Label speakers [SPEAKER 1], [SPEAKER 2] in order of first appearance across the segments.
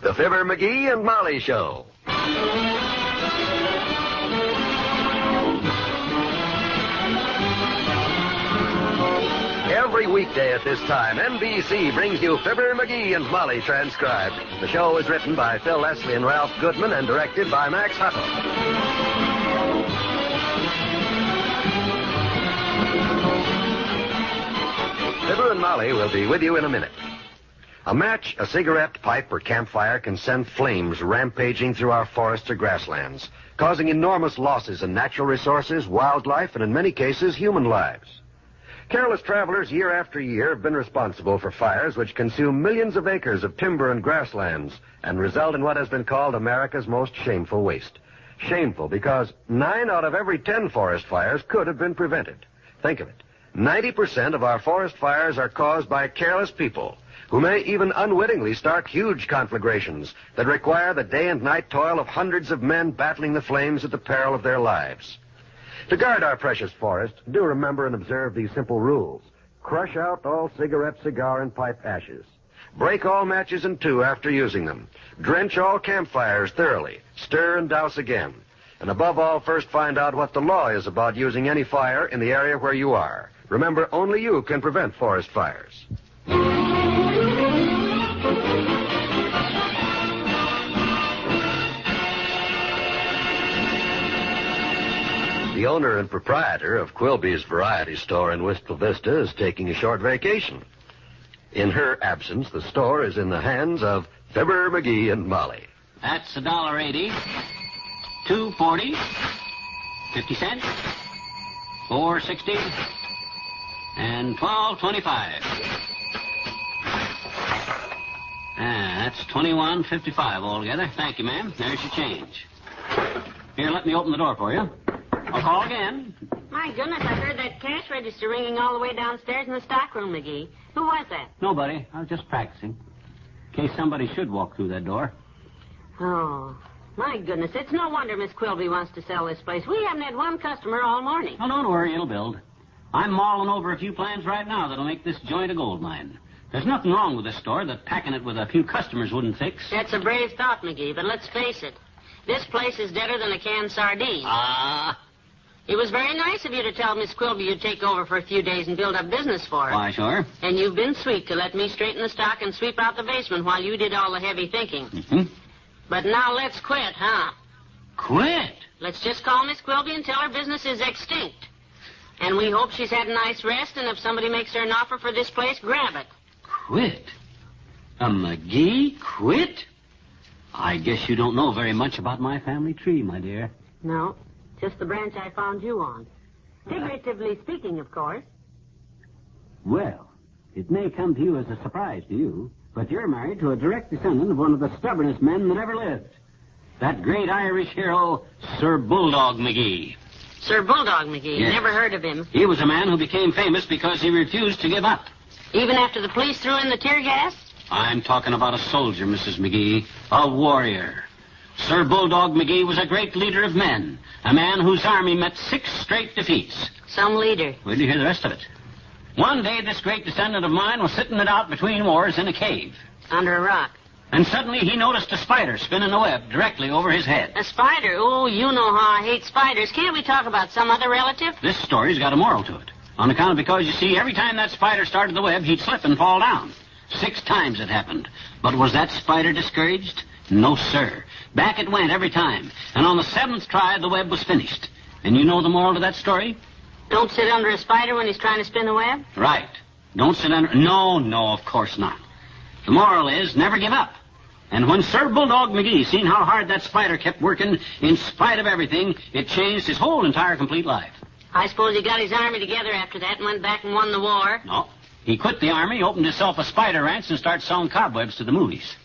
[SPEAKER 1] The Fibber McGee and Molly Show. Every weekday at this time, NBC brings you Fibber McGee and Molly transcribed. The show is written by Phil Leslie and Ralph Goodman and directed by Max Hutto. Fibber and Molly will be with you in a minute. A match, a cigarette, pipe, or campfire can send flames rampaging through our forests or grasslands, causing enormous losses in natural resources, wildlife, and in many cases, human lives. Careless travelers year after year have been responsible for fires which consume millions of acres of timber and grasslands and result in what has been called America's most shameful waste. Shameful because 9 out of every 10 forest fires could have been prevented. Think of it. 90% of our forest fires are caused by careless people who may even unwittingly start huge conflagrations that require the day and night toil of hundreds of men battling the flames at the peril of their lives. To guard our precious forest, do remember and observe these simple rules. Crush out all cigarette, cigar, and pipe ashes. Break all matches in two after using them. Drench all campfires thoroughly. Stir and douse again. And above all, first find out what the law is about using any fire in the area where you are. Remember, only you can prevent forest fires. The owner and proprietor of Quilby's Variety Store in Wistful Vista is taking a short vacation. In her absence, the store is in the hands of Fibber McGee and Molly.
[SPEAKER 2] That's $1.80, $2.40, 50 cents, $4.60, and $12.25. That's $21.55 altogether. Thank you, ma'am. There's your change. Here, let me open the door for you. I'll call again.
[SPEAKER 3] My goodness, I heard that cash register ringing all the way downstairs in the stockroom, McGee. Who was that?
[SPEAKER 2] Nobody. I was just practicing. In case somebody should walk through that door.
[SPEAKER 3] Oh, my goodness. It's no wonder Miss Quilby wants to sell this place. We haven't had one customer all morning.
[SPEAKER 2] Oh, don't worry. It'll build. I'm mulling over a few plans right now that'll make this joint a gold mine. There's nothing wrong with this store that packing it with a few customers wouldn't fix.
[SPEAKER 3] That's a brave thought, McGee, but let's face it. This place is deader than a canned sardine.
[SPEAKER 2] Ah.
[SPEAKER 3] It was very nice of you to tell Miss Quilby you'd take over for a few days and build up business for her.
[SPEAKER 2] Why, sure.
[SPEAKER 3] And you've been sweet to let me straighten the stock and sweep out the basement while you did all the heavy thinking.
[SPEAKER 2] Mm-hmm.
[SPEAKER 3] But now let's quit, huh?
[SPEAKER 2] Quit?
[SPEAKER 3] Let's just call Miss Quilby and tell her business is extinct. And we hope she's had a nice rest, and if somebody makes her an offer for this place, grab it.
[SPEAKER 2] Quit? A McGee quit? I guess you don't know very much about my family tree, my dear.
[SPEAKER 3] No, just the branch I found you on. Figuratively speaking, of course.
[SPEAKER 2] Well, it may come to you as a surprise to you, but you're married to a direct descendant of one of the stubbornest men that ever lived. That great Irish hero, Sir Bulldog McGee.
[SPEAKER 3] Sir Bulldog McGee?
[SPEAKER 2] Yes.
[SPEAKER 3] Never heard of him.
[SPEAKER 2] He was a man who became famous because he refused to give up.
[SPEAKER 3] Even after the police threw in the tear gas?
[SPEAKER 2] I'm talking about a soldier, Mrs. McGee. A warrior. Sir Bulldog McGee was a great leader of men. A man whose army met 6 straight defeats.
[SPEAKER 3] Some leader.
[SPEAKER 2] Wait till you hear the rest of it. One day, this great descendant of mine was sitting it out between wars in a cave.
[SPEAKER 3] Under a rock.
[SPEAKER 2] And suddenly he noticed a spider spinning a web directly over his head.
[SPEAKER 3] A spider? Oh, you know how I hate spiders. Can't we talk about some other relative?
[SPEAKER 2] This story's got a moral to it. On account of because, you see, every time that spider started the web, he'd slip and fall down. 6 times it happened. But was that spider discouraged? No, sir. Back it went every time. And on the 7th try, the web was finished. And you know the moral to that story?
[SPEAKER 3] Don't sit under a spider when he's trying to spin the web?
[SPEAKER 2] Right. Don't sit under... No, of course not. The moral is never give up. And when Sir Bulldog McGee seen how hard that spider kept working, in spite of everything, it changed his whole entire complete life.
[SPEAKER 3] I suppose he got his army together after that and went back and won the war.
[SPEAKER 2] No. He quit the army, opened himself a spider ranch, and started selling cobwebs to the movies.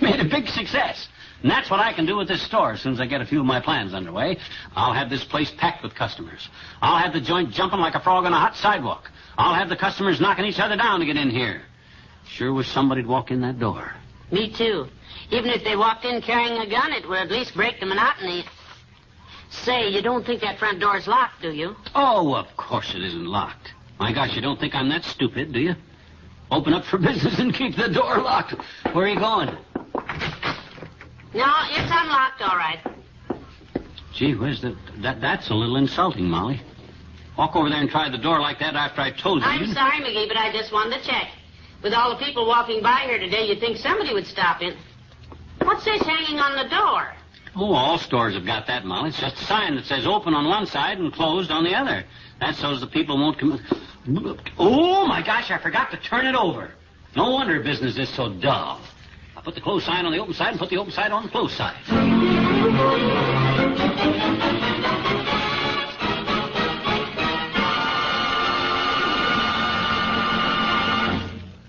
[SPEAKER 2] Made a big success. And that's what I can do with this store as soon as I get a few of my plans underway. I'll have this place packed with customers. I'll have the joint jumping like a frog on a hot sidewalk. I'll have the customers knocking each other down to get in here. Sure wish somebody'd walk in that door.
[SPEAKER 3] Me too. Even if they walked in carrying a gun, it would at least break the monotony. Say, you don't think that front door's locked, do you?
[SPEAKER 2] Oh, of course it isn't locked. My gosh, you don't think I'm that stupid, do you? Open up for business and keep the door locked. Where are you going?
[SPEAKER 3] No, it's unlocked, all right.
[SPEAKER 2] Gee whiz, that's a little insulting, Molly. Walk over there and try the door like that after I told you.
[SPEAKER 3] I'm sorry, McGee, but I just wanted to check. With all the people walking by here today, you'd think somebody would stop in. What's this hanging on the door?
[SPEAKER 2] Oh, all stores have got that, Molly. It's just a sign that says open on one side and closed on the other. That's so the people won't come... Oh, my gosh, I forgot to turn it over. No wonder business is so dull. I put the closed sign on the open side and put the open side on the closed side.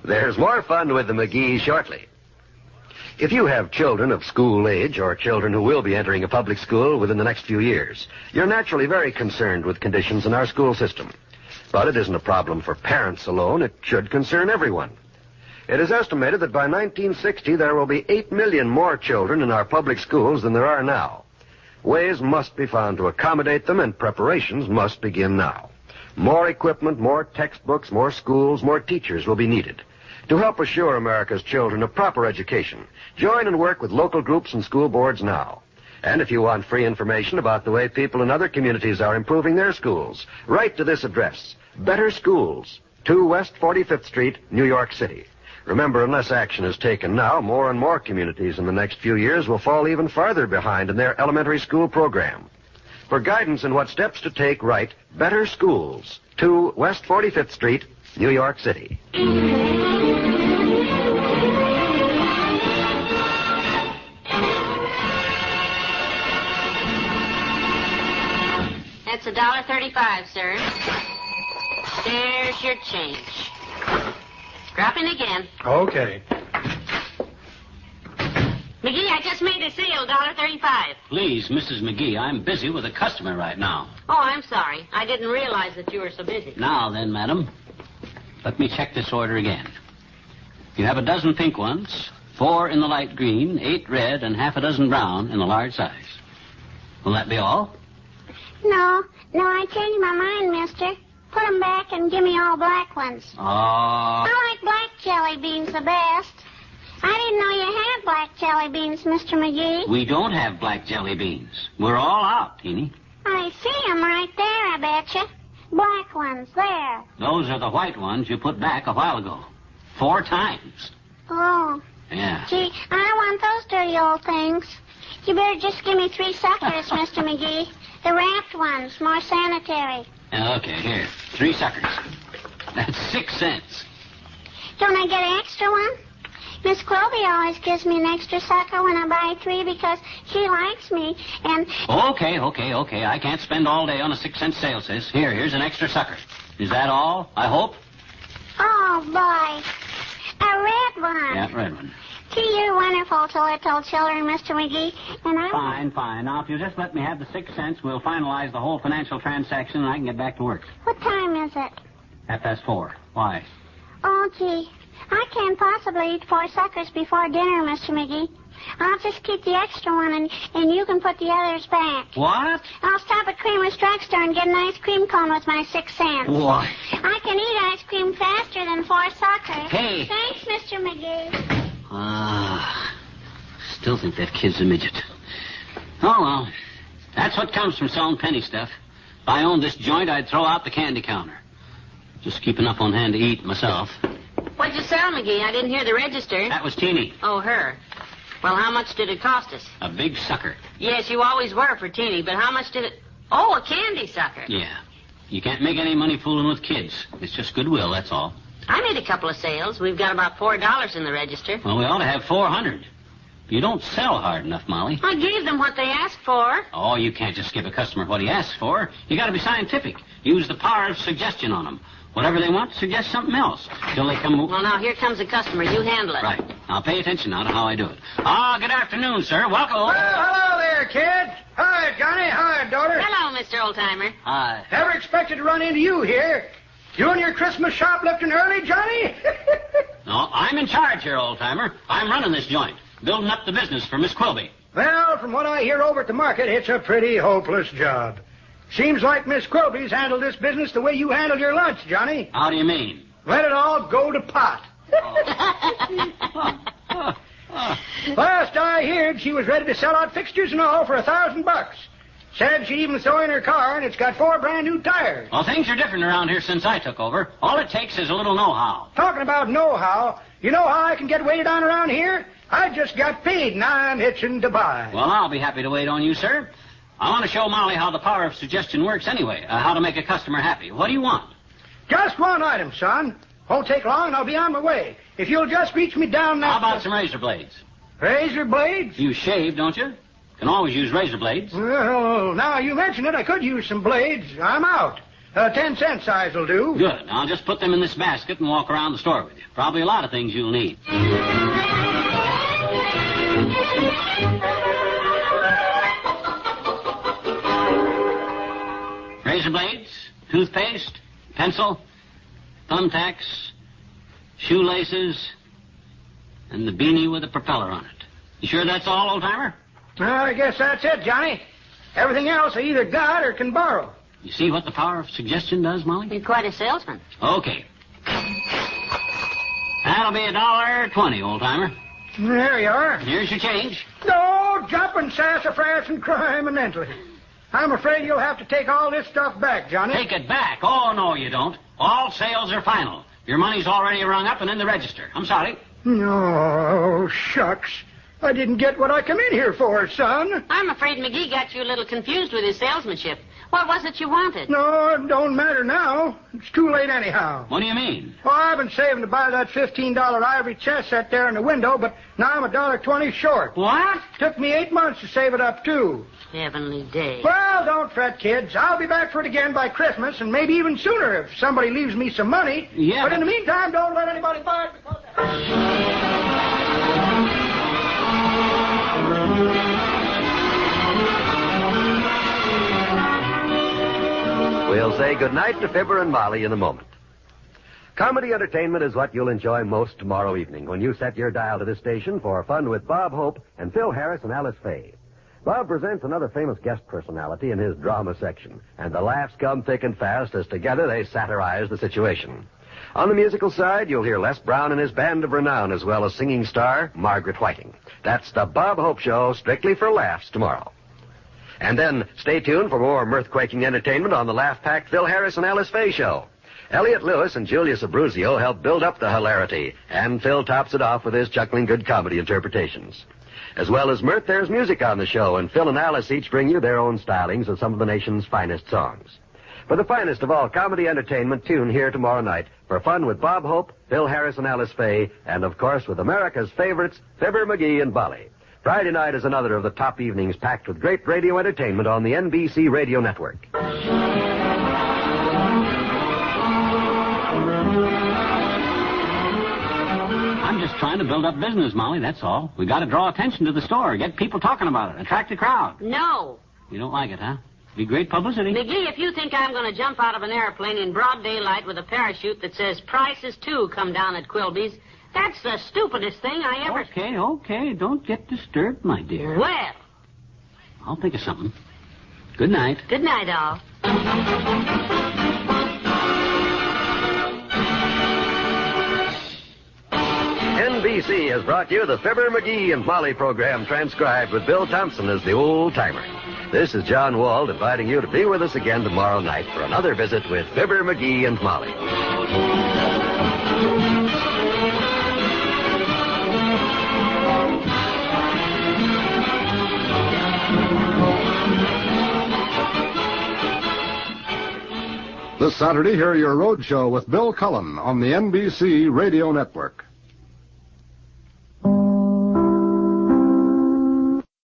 [SPEAKER 1] There's more fun with the McGees shortly. If you have children of school age or children who will be entering a public school within the next few years, you're naturally very concerned with conditions in our school system. But it isn't a problem for parents alone. It should concern everyone. It is estimated that by 1960 there will be 8 million more children in our public schools than there are now. Ways must be found to accommodate them, and preparations must begin now. More equipment, more textbooks, more schools, more teachers will be needed. To help assure America's children a proper education, join and work with local groups and school boards now. And if you want free information about the way people in other communities are improving their schools, write to this address, Better Schools, 2 West 45th Street, New York City. Remember, unless action is taken now, more and more communities in the next few years will fall even farther behind in their elementary school program. For guidance on what steps to take, write Better Schools, 2 West 45th Street, New York City.
[SPEAKER 3] That's $1.35, sir. There's your change. Drop in again.
[SPEAKER 4] Okay.
[SPEAKER 3] McGee, I just made a sale, $1.35.
[SPEAKER 2] Please, Mrs. McGee, I'm busy with a customer right now.
[SPEAKER 3] Oh, I'm sorry. I didn't realize that you were so busy.
[SPEAKER 2] Now then, madam, let me check this order again. You have a dozen pink ones, 4 in the light green, 8 red, and half a dozen brown in the large size. Will that be all?
[SPEAKER 5] No, I changed my mind, mister. Put 'em back and give me all black ones.
[SPEAKER 2] Oh.
[SPEAKER 5] I like black jelly beans the best. I didn't know you had black jelly beans, Mr. McGee.
[SPEAKER 2] We don't have black jelly beans. We're all out, Teeny.
[SPEAKER 5] I see 'em right there, I betcha. Black ones, there.
[SPEAKER 2] Those are the white ones you put back a while ago. 4 times.
[SPEAKER 5] Oh.
[SPEAKER 2] Yeah.
[SPEAKER 5] Gee, I don't want those dirty old things. You better just give me 3 suckers, Mr. McGee. The wrapped ones, more sanitary.
[SPEAKER 2] Okay, here. 3 suckers. That's 6 cents.
[SPEAKER 5] Don't I get an extra one? Miss Quilby always gives me an extra sucker when I buy 3 because she likes me, and...
[SPEAKER 2] Okay. I can't spend all day on a 6-cent sale, sis. Here's an extra sucker. Is that all, I hope?
[SPEAKER 5] Oh, boy. A red one.
[SPEAKER 2] Yeah, red one.
[SPEAKER 5] Gee, you're wonderful to little children, Mr. McGee. And I...
[SPEAKER 2] Fine. Now, if you'll just let me have the 6 cents, we'll finalize the whole financial transaction and I can get back to work.
[SPEAKER 5] What time is it?
[SPEAKER 2] 4:30. Why?
[SPEAKER 5] Oh, gee. I can't possibly eat 4 suckers before dinner, Mr. McGee. I'll just keep the extra one, and you can put the others back.
[SPEAKER 2] What?
[SPEAKER 5] I'll stop at Creamer's Drugstore and get an ice cream cone with my 6 cents.
[SPEAKER 2] What?
[SPEAKER 5] I can eat ice cream faster than 4 suckers.
[SPEAKER 2] Hey.
[SPEAKER 5] Thanks, Mr. McGee.
[SPEAKER 2] Still think that kid's a midget. Oh, well. That's what comes from selling penny stuff. If I owned this joint, I'd throw out the candy counter. Just keep enough on hand to eat myself.
[SPEAKER 3] What'd you sell, McGee? I didn't hear the register.
[SPEAKER 2] That was Teeny.
[SPEAKER 3] Oh, her. Well, how much did it cost us?
[SPEAKER 2] A big sucker.
[SPEAKER 3] Yes, you always were for Teeny, but how much did it... Oh, a candy sucker.
[SPEAKER 2] Yeah. You can't make any money fooling with kids. It's just goodwill, that's all.
[SPEAKER 3] I made a couple of sales. We've got about $4 in the register.
[SPEAKER 2] Well, we ought to have 400. You don't sell hard enough, Molly.
[SPEAKER 3] I gave them what they asked for.
[SPEAKER 2] Oh, you can't just give a customer what he asks for. You got to be scientific. Use the power of suggestion on them. Whatever they want, suggest something else. Till they come...
[SPEAKER 3] Well, now, here comes a customer. You handle it.
[SPEAKER 2] Right. Now, pay attention now to how I do it. Good afternoon, sir. Welcome.
[SPEAKER 4] Well, hello there, kid. Hi, Johnny. Hi, daughter.
[SPEAKER 3] Hello, Mr. Oldtimer.
[SPEAKER 2] Hi.
[SPEAKER 4] Never expected to run into you here. You and your Christmas shoplifting early, Johnny?
[SPEAKER 2] No, I'm in charge here, old-timer. I'm running this joint, building up the business for Miss Quilby.
[SPEAKER 4] Well, from what I hear over at the market, it's a pretty hopeless job. Seems like Miss Quilby's handled this business the way you handled your lunch, Johnny.
[SPEAKER 2] How do you mean?
[SPEAKER 4] Let it all go to pot. Last I heard, she was ready to sell out fixtures and all for $1,000. Said she'd even throw in her car, and it's got 4 brand new tires.
[SPEAKER 2] Well, things are different around here since I took over. All it takes is a little know-how.
[SPEAKER 4] Talking about know-how, you know how I can get waited on around here? I just got paid, and I'm itching to buy.
[SPEAKER 2] Well, I'll be happy to wait on you, sir. I want to show Molly how the power of suggestion works anyway, how to make a customer happy. What do you want?
[SPEAKER 4] Just one item, son. Won't take long, and I'll be on my way. If you'll just reach me down that...
[SPEAKER 2] How about some razor blades?
[SPEAKER 4] Razor blades?
[SPEAKER 2] You shave, don't you? Can always use razor blades.
[SPEAKER 4] Well, now you mention it, I could use some blades. I'm out. 10-cent size will do.
[SPEAKER 2] Good. I'll just put them in this basket and walk around the store with you. Probably a lot of things you'll need. Razor blades, toothpaste, pencil, thumbtacks, shoelaces, and the beanie with a propeller on it. You sure that's all, old-timer?
[SPEAKER 4] I guess that's it, Johnny. Everything else I either got or can borrow.
[SPEAKER 2] You see what the power of suggestion does, Molly?
[SPEAKER 3] You're quite a salesman.
[SPEAKER 2] Okay. That'll be $1.20, old-timer.
[SPEAKER 4] There you are.
[SPEAKER 2] Here's your change.
[SPEAKER 4] No jumping sassafras and crime and entry. I'm afraid you'll have to take all this stuff back, Johnny.
[SPEAKER 2] Take it back. Oh, no, you don't. All sales are final. Your money's already rung up and in the register. I'm sorry.
[SPEAKER 4] Oh, shucks. I didn't get what I come in here for, son.
[SPEAKER 3] I'm afraid McGee got you a little confused with his salesmanship. What was it you wanted?
[SPEAKER 4] No, it don't matter now. It's too late anyhow.
[SPEAKER 2] What do you mean?
[SPEAKER 4] Well, I've been saving to buy that $15 ivory chest set there in the window, but now I'm $1.20 short.
[SPEAKER 2] What?
[SPEAKER 4] Took me 8 months to save it up, too.
[SPEAKER 3] Heavenly day.
[SPEAKER 4] Well, don't fret, kids. I'll be back for it again by Christmas, and maybe even sooner if somebody leaves me some money.
[SPEAKER 2] Yeah.
[SPEAKER 4] But in the meantime, don't let anybody buy it because...
[SPEAKER 1] We'll say goodnight to Fibber and Molly in a moment. Comedy entertainment is what you'll enjoy most tomorrow evening when you set your dial to this station for fun with Bob Hope and Phil Harris and Alice Faye. Bob presents another famous guest personality in his drama section, and the laughs come thick and fast as together they satirize the situation. On the musical side, you'll hear Les Brown and his band of renown, as well as singing star Margaret Whiting. That's the Bob Hope Show, strictly for laughs, tomorrow. And then stay tuned for more mirth-quaking entertainment on the laugh-packed Phil Harris and Alice Faye Show. Elliot Lewis and Julius Abruzio help build up the hilarity, and Phil tops it off with his chuckling good comedy interpretations. As well as mirth, there's music on the show, and Phil and Alice each bring you their own stylings of some of the nation's finest songs. For the finest of all comedy entertainment, tune here tomorrow night for fun with Bob Hope, Phil Harris and Alice Faye, and of course with America's favorites, Fibber McGee and Molly. Friday night is another of the top evenings packed with great radio entertainment on the NBC radio network.
[SPEAKER 2] I'm just trying to build up business, Molly, that's all. We got to draw attention to the store, get people talking about it, attract a crowd.
[SPEAKER 3] No.
[SPEAKER 2] You don't like it, huh? Be great publicity.
[SPEAKER 3] McGee, if you think I'm going to jump out of an airplane in broad daylight with a parachute that says prices too come down at Quilby's, that's the stupidest thing I ever...
[SPEAKER 2] Okay. Don't get disturbed, my dear.
[SPEAKER 3] Well.
[SPEAKER 2] I'll think of something. Good night.
[SPEAKER 3] Good night, all.
[SPEAKER 1] NBC has brought you the Fibber McGee and Molly program, transcribed with Bill Thompson as the old-timer. This is John Wald inviting you to be with us again tomorrow night for another visit with Fibber McGee and Molly.
[SPEAKER 6] This Saturday, hear your road show with Bill Cullen on the NBC Radio Network.